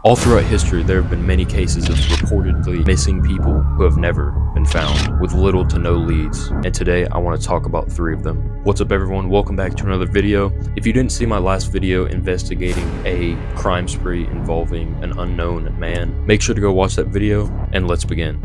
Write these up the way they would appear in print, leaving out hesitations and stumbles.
All throughout history, there have been many cases of reportedly missing people who have never been found, with little to no leads, and today I want to talk about 3 of them. What's up everyone, welcome back to another video. If you didn't see my last video investigating a crime spree involving an unknown man, make sure to go watch that video, and let's begin.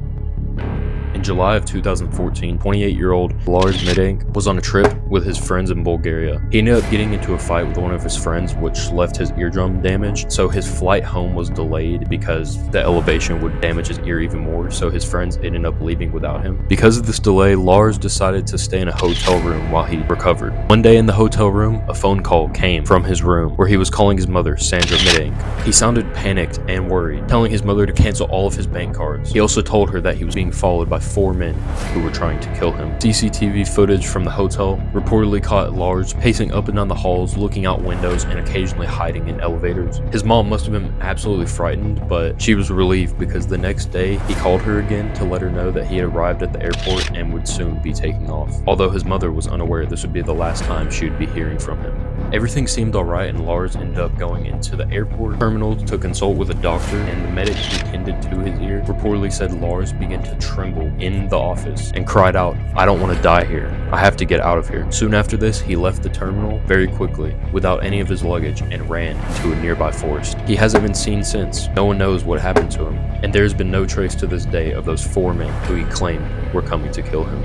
In July of 2014, 28-year-old Lars Midank was on a trip with his friends in Bulgaria. He ended up getting into a fight with one of his friends, which left his eardrum damaged, so his flight home was delayed because the elevation would damage his ear even more, so his friends ended up leaving without him. Because of this delay, Lars decided to stay in a hotel room while he recovered. One day in the hotel room, a phone call came from his room where he was calling his mother, Sandra Midank. He sounded panicked and worried, telling his mother to cancel all of his bank cards. He also told her that he was being followed by 4 men who were trying to kill him. CCTV footage from the hotel reportedly caught Lars pacing up and down the halls, looking out windows and occasionally hiding in elevators. His mom must have been absolutely frightened, but she was relieved because the next day he called her again to let her know that he had arrived at the airport and would soon be taking off. Although his mother was unaware this would be the last time she would be hearing from him. Everything seemed alright and Lars ended up going into the airport terminal to consult with a doctor, and the medic who tended to his ear reportedly said Lars began to tremble in the office and cried out, "I don't want to die here. I have to get out of here." Soon after this, he left the terminal very quickly without any of his luggage and ran into a nearby forest. He hasn't been seen since. No one knows what happened to him, and there's been no trace to this day of those 4 men who he claimed were coming to kill him.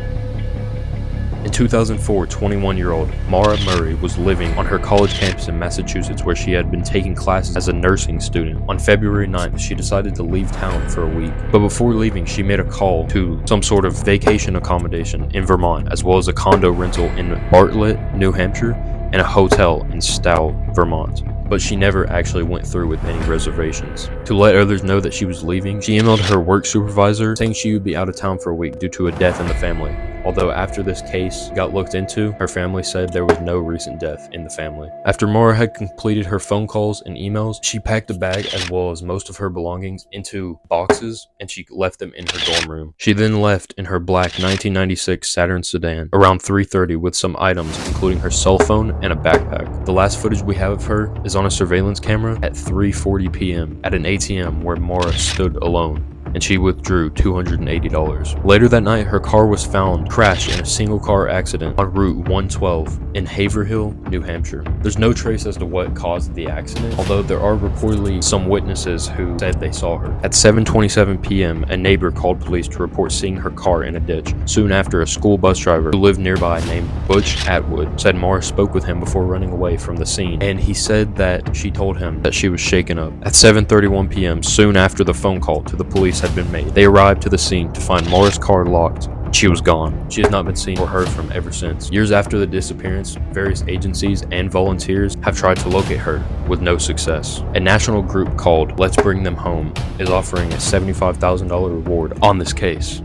In 2004, 21-year-old Mara Murray was living on her college campus in Massachusetts where she had been taking classes as a nursing student. On February 9th, she decided to leave town for a week. But before leaving, she made a call to some sort of vacation accommodation in Vermont, as well as a condo rental in Bartlett, New Hampshire, and a hotel in Stowe, Vermont. But she never actually went through with any reservations. To let others know that she was leaving, she emailed her work supervisor saying she would be out of town for a week due to a death in the family. Although after this case got looked into, her family said there was no recent death in the family. After Mara had completed her phone calls and emails, she packed a bag as well as most of her belongings into boxes and she left them in her dorm room. She then left in her black 1996 Saturn sedan around 3:30 with some items including her cell phone and a backpack. The last footage we have of her is on a surveillance camera at 3:40 p.m. at an ATM where Mara stood alone, and she withdrew $280. Later that night, her car was found crashed in a single car accident on Route 112 in Haverhill, New Hampshire. There's no trace as to what caused the accident, although there are reportedly some witnesses who said they saw her. At 7:27 p.m., a neighbor called police to report seeing her car in a ditch. Soon after, a school bus driver who lived nearby named Butch Atwood said Mara spoke with him before running away from the scene, and he said that she told him that she was shaken up. At 7:31 p.m., soon after the phone call to the police had been made, they arrived to the scene to find Mara's car locked. She was gone. She has not been seen or heard from ever since. Years after the disappearance, various agencies and volunteers have tried to locate her with no success. A national group called Let's Bring Them Home is offering a $75,000 reward on this case.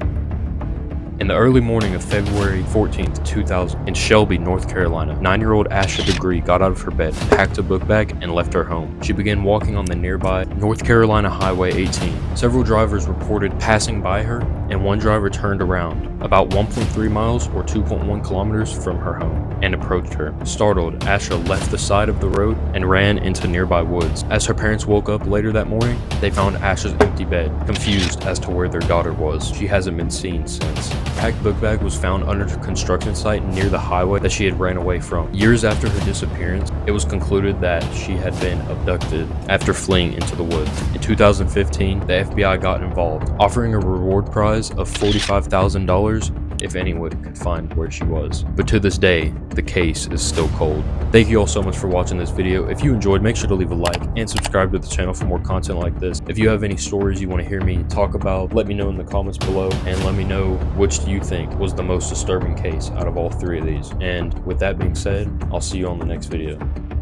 In the early morning of February 14th, 2000, in Shelby, North Carolina, 9-year-old Asha Degree got out of her bed, packed a book bag, and left her home. She began walking on the nearby North Carolina Highway 18. Several drivers reported passing by her, and one driver turned around about 1.3 miles or 2.1 kilometers from her home and approached her. Startled, Asha left the side of the road and ran into nearby woods. As her parents woke up later that morning, they found Asha's empty bed, confused as to where their daughter was. She hasn't been seen since. A packed book bag was found under the construction site near the highway that she had ran away from. Years after her disappearance, it was concluded that she had been abducted after fleeing into the woods. In 2015, the FBI got involved, offering a reward prize of $45,000 if anyone could find where she was. But to this day, the case is still cold. Thank you all so much for watching this video. If you enjoyed, make sure to leave a like and subscribe to the channel for more content like this. If you have any stories you want to hear me talk about, let me know in the comments below, and let me know which do you think was the most disturbing case out of all 3 of these. And with that being said, I'll see you on the next video.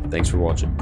Thanks for watching.